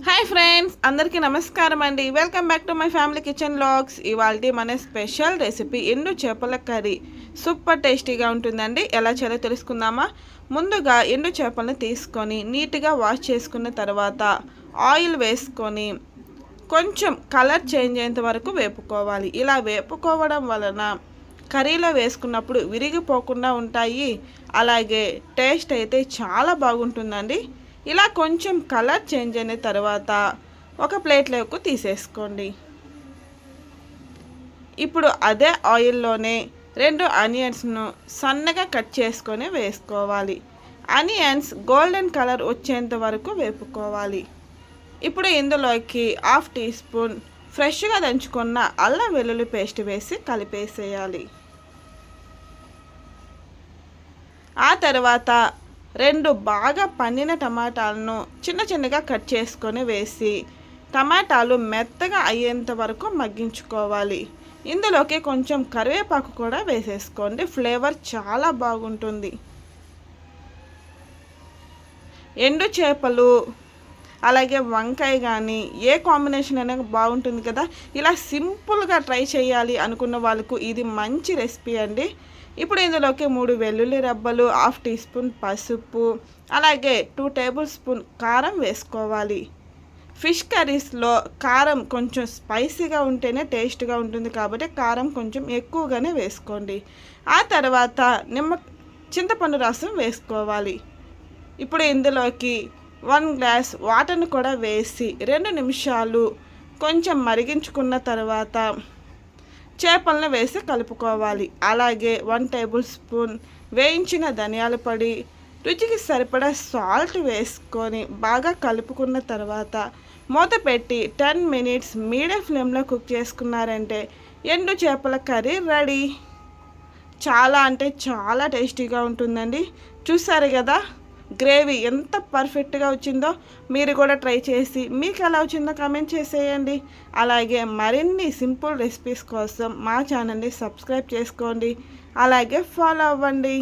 Hi friends, అందరికీ నమస్కారం అండి. Welcome back to my family kitchen vlogs. ఇవాళ మన స్పెషల్ రెసిపీ ఎండు చేపల కర్రీ. సూపర్ టేస్టీగా ఉంటుందండి. ఎలా చేయాలో తెలుసుకుందామా? ముందుగా ఎండు చేపలను తీసుకొని నీట్గా వాష్ చేసుకున్న తర్వాత ఆయిల్ వేసుకొని కొంచెం కలర్ చేంజ్ అయ్యేంత వరకు వేపుకోవాలి. ఇలా వేపుకోవడం వలన కర్రీలో వేసుకున్నప్పుడు విరిగిపోకుండా ఉంటాయి. అలాగే టేస్ట్ అయితే చాలా బాగుంటుందండి. ఇలా కొంచెం కలర్ చేంజ్ అయిన తర్వాత ఒక ప్లేట్లోకి తీసేసుకోండి. ఇప్పుడు అదే ఆయిల్లోనే 2 ఆనియన్స్ను సన్నగా కట్ చేసుకొని వేసుకోవాలి. ఆనియన్స్ గోల్డెన్ కలర్ వచ్చేంత వరకు వేపుకోవాలి. ఇప్పుడు ఇందులోకి 1/2 టీ స్పూన్ ఫ్రెష్గా దంచుకున్న అల్లం వెల్లుల్లి పేస్ట్ వేసి కలిపేసేయాలి. ఆ తర్వాత 2 బాగా పండిన టమాటాలను చిన్న చిన్నగా కట్ చేసుకొని వేసి టమాటాలు మెత్తగా అయ్యేంత వరకు మగ్గించుకోవాలి. ఇందులోకి కొంచెం కరివేపాకు కూడా వేసేసుకోండి. ఫ్లేవర్ చాలా బాగుంటుంది. ఎండు చేపలు అలాగే వంకాయ కానీ ఏ కాంబినేషన్ అయినా బాగుంటుంది కదా. ఇలా సింపుల్గా ట్రై చేయాలి అనుకున్న వాళ్ళకు ఇది మంచి రెసిపీ అండి. ఇప్పుడు ఇందులోకి 3 వెల్లుల్లి రబ్బలు, 1/2 టీ స్పూన్ పసుపు, అలాగే 2 టేబుల్ స్పూన్ కారం వేసుకోవాలి. ఫిష్ కర్రీస్లో కారం కొంచెం స్పైసీగా ఉంటేనే టేస్ట్గా ఉంటుంది కాబట్టి కారం కొంచెం ఎక్కువగానే వేసుకోండి. ఆ తర్వాత చింతపండు రసం వేసుకోవాలి. ఇప్పుడు ఇందులోకి 1 గ్లాస్ వాటర్ని కూడా వేసి 2 నిమిషాలు కొంచెం మరిగించుకున్న తర్వాత చేపలను వేసి కలుపుకోవాలి. అలాగే 1 టేబుల్ స్పూన్ వేయించిన ధనియాల పొడి, రుచికి సరిపడా సాల్ట్ వేసుకొని బాగా కలుపుకున్న తర్వాత మూత పెట్టి 10 మినిట్స్ మీడియం ఫ్లేమ్లో కుక్ చేసుకున్నారంటే ఎండు చేపల కర్రీ రెడీ. చాలా అంటే చాలా టేస్టీగా ఉంటుందండి. చూసారు కదా గ్రేవీ ఎంత పర్ఫెక్ట్గా వచ్చిందో. మీరు కూడా ట్రై చేసి మీకు ఎలా వచ్చిందో కామెంట్ చేసేయండి. అలాగే మరిన్ని సింపుల్ రెసిపీస్ కోసం మా ఛానల్ని సబ్స్క్రైబ్ చేసుకోండి. అలాగే ఫాలో అవ్వండి.